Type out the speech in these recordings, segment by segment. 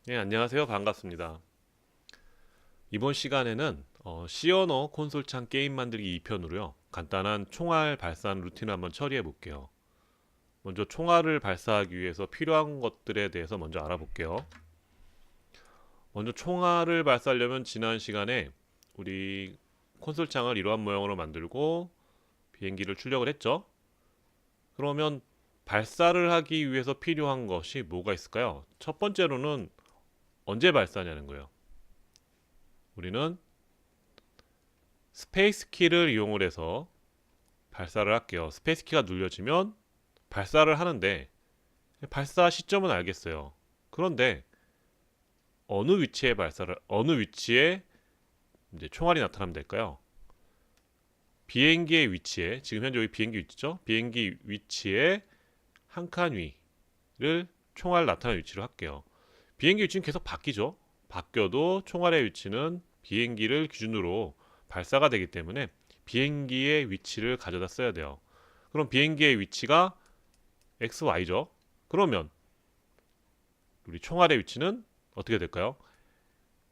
네, 안녕하세요. 반갑습니다. 이번 시간에는 C 언어 콘솔창 게임 만들기 2편으로요. 간단한 총알 발산 루틴을 한번 처리해 볼게요. 먼저 총알을 발사하기 위해서 필요한 것들에 대해서 먼저 알아볼게요. 먼저 총알을 발사하려면 지난 시간에 우리 콘솔창을 이러한 모양으로 만들고 비행기를 출력을 했죠. 그러면 발사를 하기 위해서 필요한 것이 뭐가 있을까요? 첫 번째로는 언제 발사하냐는 거예요. 우리는 스페이스 키를 이용을 해서 발사를 할게요. 스페이스 키가 눌려지면 발사를 하는데 발사 시점은 알겠어요. 그런데 어느 위치에 이제 총알이 나타나면 될까요? 비행기의 위치에, 지금 현재 여기 비행기 위치죠? 비행기 위치에 한 칸 위를 총알 나타나는 위치로 할게요. 비행기 위치는 계속 바뀌죠. 바뀌어도 총알의 위치는 비행기를 기준으로 발사가 되기 때문에 비행기의 위치를 가져다 써야 돼요. 그럼 비행기의 위치가 XY죠. 그러면 우리 총알의 위치는 어떻게 될까요?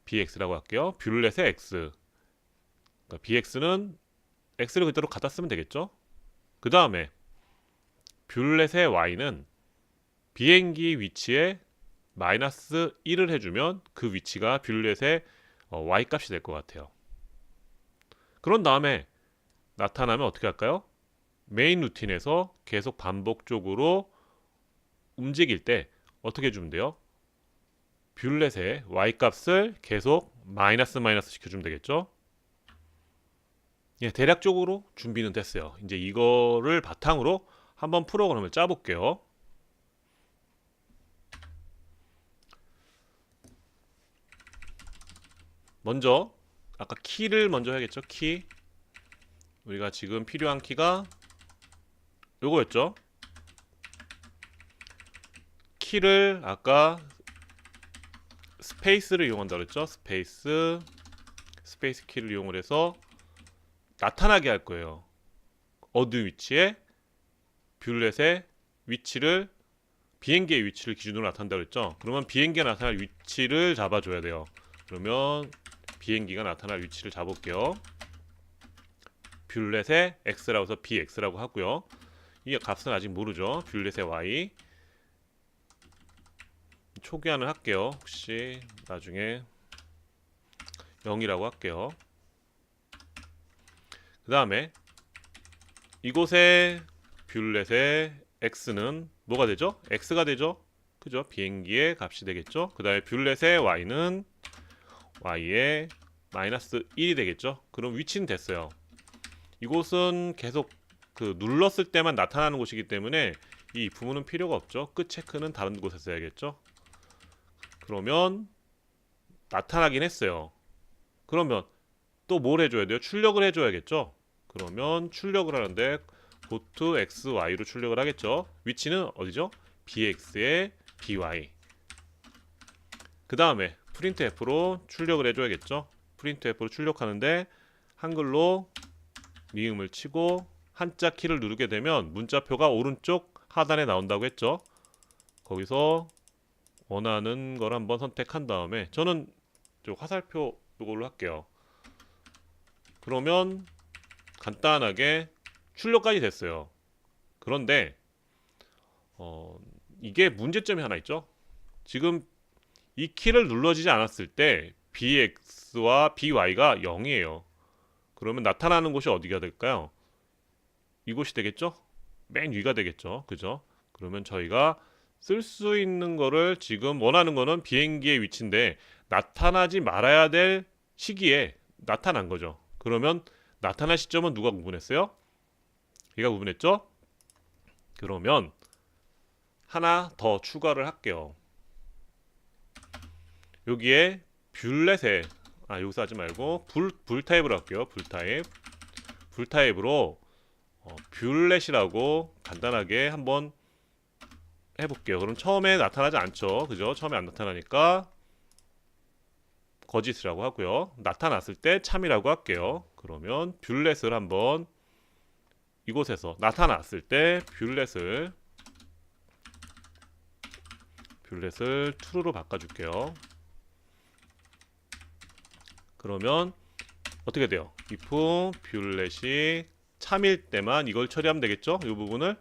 BX라고 할게요. 뷰렛의 X. 그러니까 BX는 X를 그대로 갖다 쓰면 되겠죠? 그 다음에 뷰렛의 Y는 비행기 위치에 마이너스 1을 해주면 그 위치가 뷰렛의 Y 값이 될 것 같아요. 그런 다음에 나타나면 어떻게 할까요? 메인 루틴에서 계속 반복적으로 움직일 때 어떻게 해주면 돼요? 뷰렛의 y-값을 계속 마이너스 시켜주면 되겠죠? 예, 대략적으로 준비는 됐어요. 이제 이거를 바탕으로 한번 프로그램을 짜볼게요. 먼저 아까 키를 먼저 해야겠죠? 키. 우리가 지금 필요한 키가 요거였죠? 키를 아까 스페이스를 이용한다 그랬죠? 스페이스 키를 이용을 해서 나타나게 할 거예요. 어느 위치에 뷰렛의 위치를 비행기의 위치를 기준으로 나타난다 그랬죠? 그러면 비행기가 나타날 위치를 잡아줘야 돼요. 그러면 비행기가 나타날 위치를 잡을게요. 뷰렛의 x라고 해서 bx라고 하고요. 이 값은 아직 모르죠. 뷰렛의 y 초기화는 할게요. 혹시 나중에 0이라고 할게요. 그 다음에 이곳에 뷰렛의 x는 뭐가 되죠? x가 되죠? 그죠? 비행기의 값이 되겠죠? 그 다음에 뷰렛의 y는 y의 마이너스 1이 되겠죠? 그럼 위치는 됐어요. 이곳은 계속 그 눌렀을 때만 나타나는 곳이기 때문에 이 부분은 필요가 없죠. 끝 체크는 다른 곳에서 해야겠죠. 그러면 나타나긴 했어요. 그러면 또 뭘 해줘야 돼요? 출력을 해줘야겠죠. 그러면 출력을 하는데 고to x, y로 출력을 하겠죠. 위치는 어디죠? bx에 by. 그 다음에 printf로 출력을 해줘야겠죠. printf로 출력하는데 한글로 미음을 치고 한자 키를 누르게 되면 문자표가 오른쪽 하단에 나온다고 했죠. 거기서 원하는 걸 한번 선택한 다음에 저는 화살표 이걸로 할게요. 그러면 간단하게 출력까지 됐어요. 그런데 이게 문제점이 하나 있죠. 지금 이 키를 눌러지지 않았을 때 bx와 by가 0이에요. 그러면 나타나는 곳이 어디가 될까요? 이곳이 되겠죠? 맨 위가 되겠죠. 그죠? 그러면 저희가 쓸 수 있는 거를 지금 원하는 거는 비행기의 위치인데 나타나지 말아야 될 시기에 나타난 거죠. 그러면 나타날 시점은 누가 구분했어요? 얘가 구분했죠? 그러면 하나 더 추가를 할게요. 여기에 뷰렛에 여기서 하지 말고 불 타입으로 할게요. 불 타입으로 뷰렛이라고 간단하게 한번 해볼게요. 그럼 처음에 나타나지 않죠. 그죠? 처음에 안 나타나니까 거짓이라고 하고요. 나타났을 때 참이라고 할게요. 그러면 뷰렛을 한번 이곳에서 나타났을 때 뷰렛을 true로 바꿔줄게요. 그러면 어떻게 돼요? if 뷰렛이 참일 때만 이걸 처리하면 되겠죠? 이 부분을.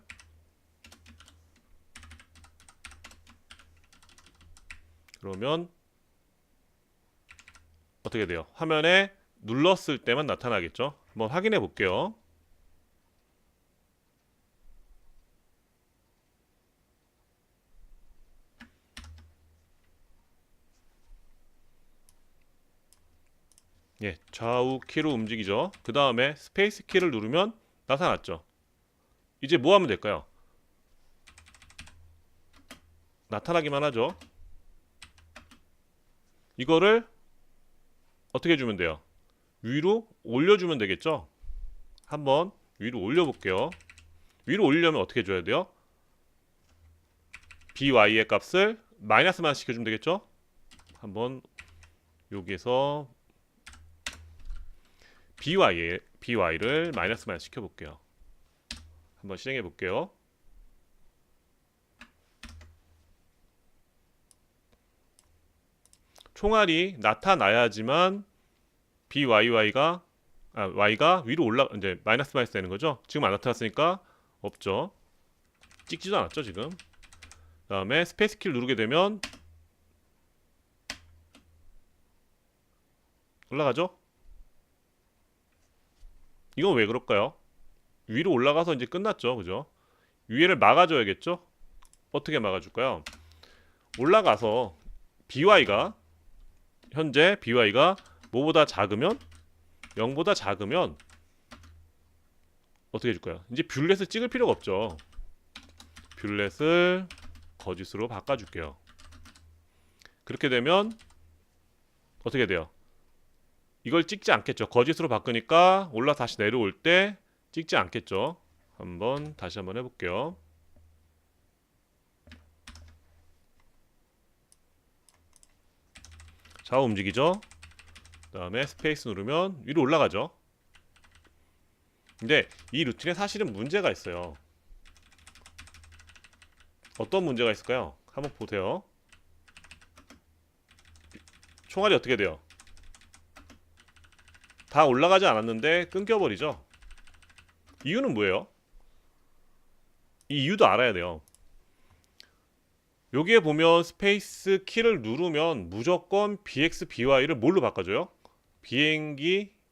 그러면 어떻게 돼요? 화면에 눌렀을 때만 나타나겠죠? 한번 확인해 볼게요. 예, 좌우 키로 움직이죠. 그 다음에 스페이스 키를 누르면 나타났죠. 이제 뭐 하면 될까요? 나타나기만 하죠. 이거를 어떻게 해주면 돼요? 위로 올려주면 되겠죠? 한번 위로 올려볼게요. 위로 올리려면 어떻게 해줘야 돼요? by의 값을 마이너스만 시켜주면 되겠죠? 한번 여기에서 by를 마이너스만 시켜볼게요. 한번 실행해 볼게요. 총알이 나타나야지만 y가 위로 올라 이제 마이너스 되는 거죠. 지금 안 나타났으니까 없죠. 찍지도 않았죠 지금. 그다음에 스페이스 키를 누르게 되면 올라가죠. 이건 왜 그럴까요? 위로 올라가서 이제 끝났죠, 그죠? 위에를 막아줘야겠죠? 어떻게 막아줄까요? 올라가서 by가 현재 by가 뭐보다 작으면 0보다 작으면 어떻게 해줄까요? 이제 뷰렛을 찍을 필요가 없죠. 뷰렛을 거짓으로 바꿔줄게요. 그렇게 되면 어떻게 돼요? 이걸 찍지 않겠죠. 거짓으로 바꾸니까 올라 다시 내려올 때 찍지 않겠죠. 다시 한번 해볼게요. 좌우 움직이죠. 그 다음에 스페이스 누르면 위로 올라가죠. 근데 이 루틴에 사실은 문제가 있어요. 어떤 문제가 있을까요? 한번 보세요. 총알이 어떻게 돼요? 다 올라가지 않았는데 끊겨버리죠. 이유는 뭐예요? 이 이유도 알아야 돼요. 여기에 보면 스페이스 키를 누르면 무조건 bx, by를 뭘로 바꿔줘요?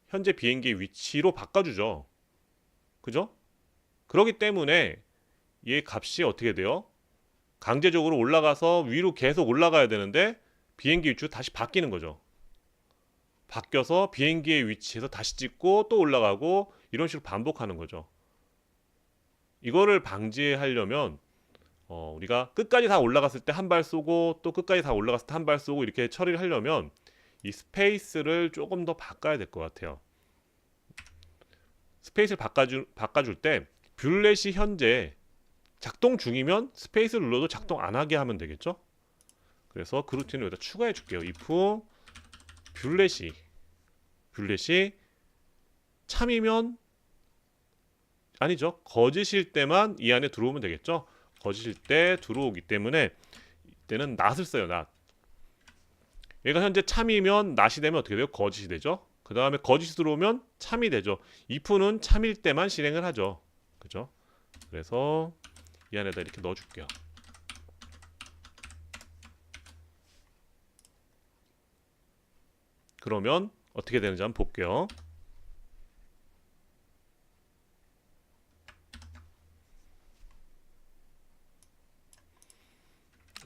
현재 비행기 위치로 바꿔주죠. 그죠? 그렇기 때문에 얘 값이 어떻게 돼요? 강제적으로 올라가서 위로 계속 올라가야 되는데 비행기 위치로 다시 바뀌는 거죠. 바뀌어서 비행기의 위치에서 다시 찍고 또 올라가고 이런 식으로 반복하는 거죠. 이거를 방지하려면 우리가 끝까지 다 올라갔을 때 한 발 쏘고 또 끝까지 다 올라갔을 때 한 발 쏘고 이렇게 처리를 하려면 이 스페이스를 조금 더 바꿔야 될 것 같아요. 스페이스를 바꿔줄 때 뷰렛이 현재 작동 중이면 스페이스를 눌러도 작동 안 하게 하면 되겠죠? 그래서 그 루틴을 여기다 추가해 줄게요. if 뷰렛이 참이면 아니죠. 거짓일 때만 이 안에 들어오면 되겠죠. 거짓일 때 들어오기 때문에 이때는 not을 써요. not. 얘가 현재 참이면 not이 되면 어떻게 돼요? 거짓이 되죠. 그 다음에 거짓이 들어오면 참이 되죠. if는 참일 때만 실행을 하죠. 그죠? 그래서 이 안에다 이렇게 넣어줄게요. 그러면 어떻게 되는지 한번 볼게요.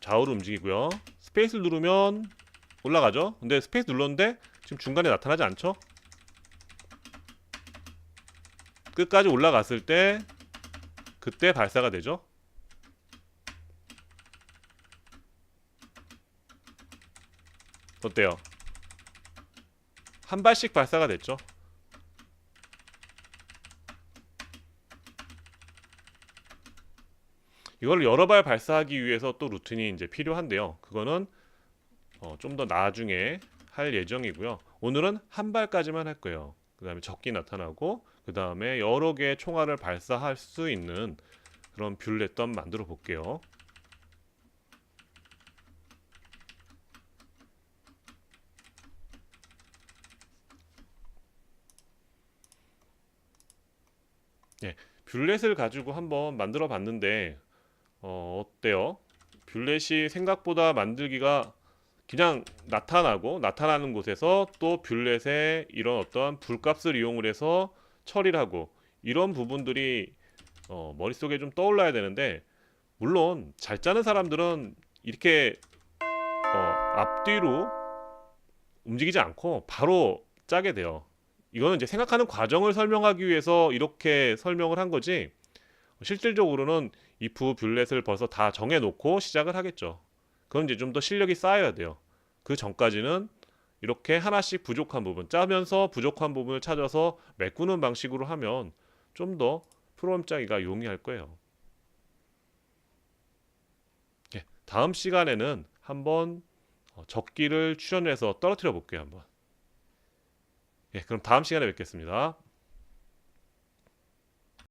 좌우로 움직이고요. 스페이스를 누르면 올라가죠. 근데 스페이스 눌렀는데 지금 중간에 나타나지 않죠? 끝까지 올라갔을 때 그때 발사가 되죠. 어때요? 한 발씩 발사가 됐죠. 이걸 여러 발 발사하기 위해서 또 루틴이 이제 필요한데요. 그거는 좀 더 나중에 할 예정이고요. 오늘은 한 발까지만 할 거예요. 그 다음에 적기 나타나고 그 다음에 여러 개의 총알을 발사할 수 있는 그런 뷰렛 만들어 볼게요. 예, 뷰렛을 가지고 한번 만들어 봤는데 어때요? 뷰렛이 생각보다 만들기가 그냥 나타나는 곳에서 또 뷰렛의 이런 어떠한 불값을 이용을 해서 처리를 하고 이런 부분들이 머릿속에 좀 떠올라야 되는데 물론 잘 짜는 사람들은 이렇게 앞뒤로 움직이지 않고 바로 짜게 돼요. 이거는 이제 생각하는 과정을 설명하기 위해서 이렇게 설명을 한 거지 실질적으로는 if 뷰렛을 벌써 다 정해놓고 시작을 하겠죠. 그럼 이제 좀 더 실력이 쌓여야 돼요. 그 전까지는 이렇게 하나씩 부족한 부분 짜면서 부족한 부분을 찾아서 메꾸는 방식으로 하면 좀 더 프로그램 짜기가 용이할 거예요. 예, 다음 시간에는 한번 적기를 출연해서 떨어뜨려 볼게요 한번. 예, 그럼 다음 시간에 뵙겠습니다.